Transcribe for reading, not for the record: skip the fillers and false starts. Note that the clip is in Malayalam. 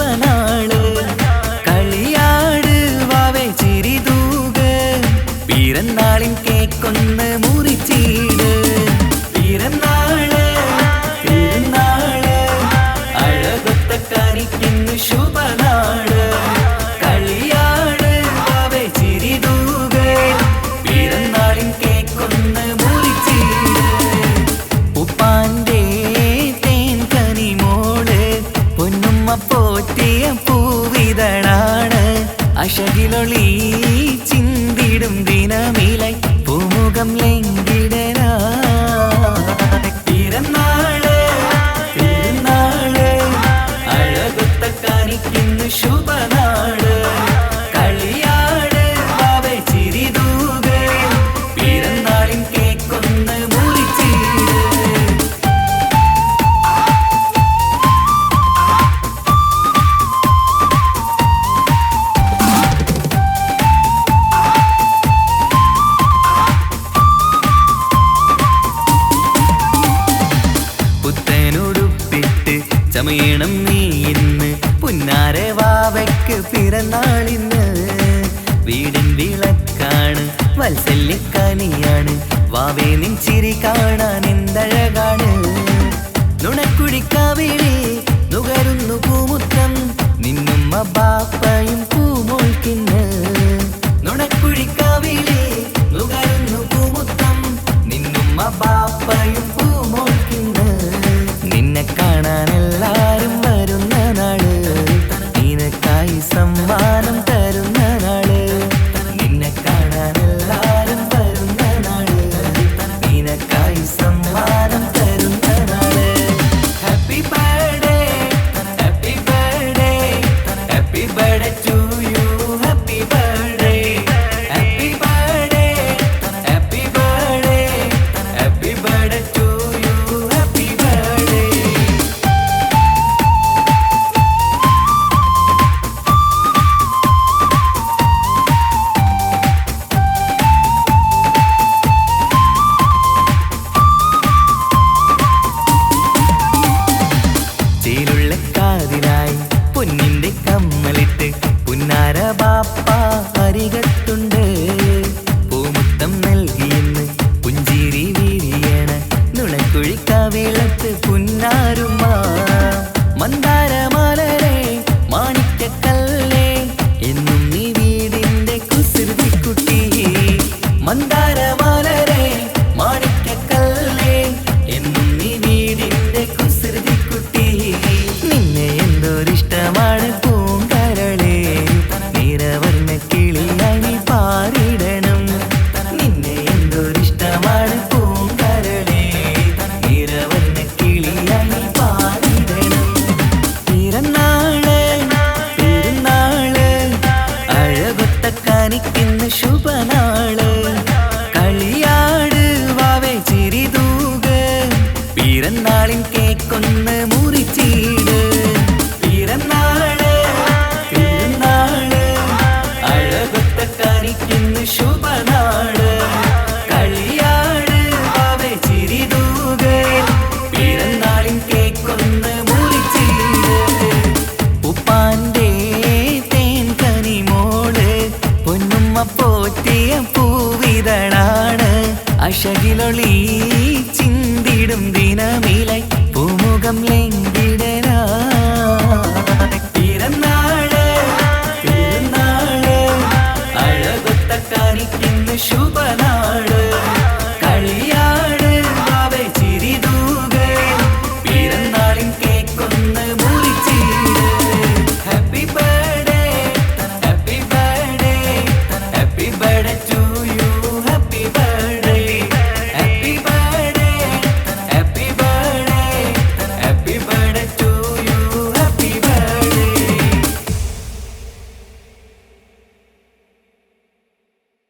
ശുഭനാള് കളിയാട് വാവേ ചിരിതൂക് പിറന്നാളിൻ കേക്കൊന്ന് മുറിച്ചീട് പിറന്നാള് തിരുനാള് അഴകൊത്ത കനിക്കിന്ന് ശുഭനാള് കളിയാട് വാവേ ചിരിതൂക് പിറന്നാളിൻ കേക്കൊന്ന് മുറിച്ചീട് ഉപ്പാന്റെ തേൻ കനി മോള് പൊന്നുമ്മ പോറ്റിയ പൂവിതളാണ് അശകിലൊളി ചിന്തിടും ദിനമിലായി പൂമുഖം ലംഘിടനാ പിറന്നാള് തിരുനാള് അഴകൊത്ത കാണിക്കുന്നു ശുഭനാള് കളിയാട് വാവേ ചിരിതൂക് പിറന്നാളിൻ കേക്കൊന്ന് മുറിച്ചീട് പുത്തനുടുപ്പിട്ട് ചമയണം നീ ഇന്ന് പുന്നാര വാവയ്ക്ക് പിറന്നാളിന്ന് വീടിൻ വിളക്കാണ് വത്സല്യക്കനിയാണ് വാവേ നിൻ ചിരി കാണാൻ എന്തഴകാണ് നുണക്കുഴിക്കാവിളി നുകരുന്നു പൂമുറ്റം നിന്നുമ്മ ബാപ്പയും പൂമോൾക്കിന്ന് നുണക്കുഴിക്കാവിളി നുകരുന്നു പൂമുറ്റം നിന്നുമ്മ ബാപ്പയും പൂമോൾക്കിന്ന് നിന്നെ കാണാൻ എല്ലാരും വരുന്ന നാള് നിനക്കായി സമ്മാനം തരുന്ന നാള് നിന്നെ കാണാൻ എല്ലാരും വരുന്ന നാള് നിനക്കായി സമ്മാനം തരുന്ന നാള് happy birthday happy birthday happy birthday to you happy birthday happy birthday happy birthday happy birthday to you happy birthday ചേലുള്ള കാതിനായി പൊന്നിന്റെ കമ്മലിട്ട് പുന്നാര ബാപ്പ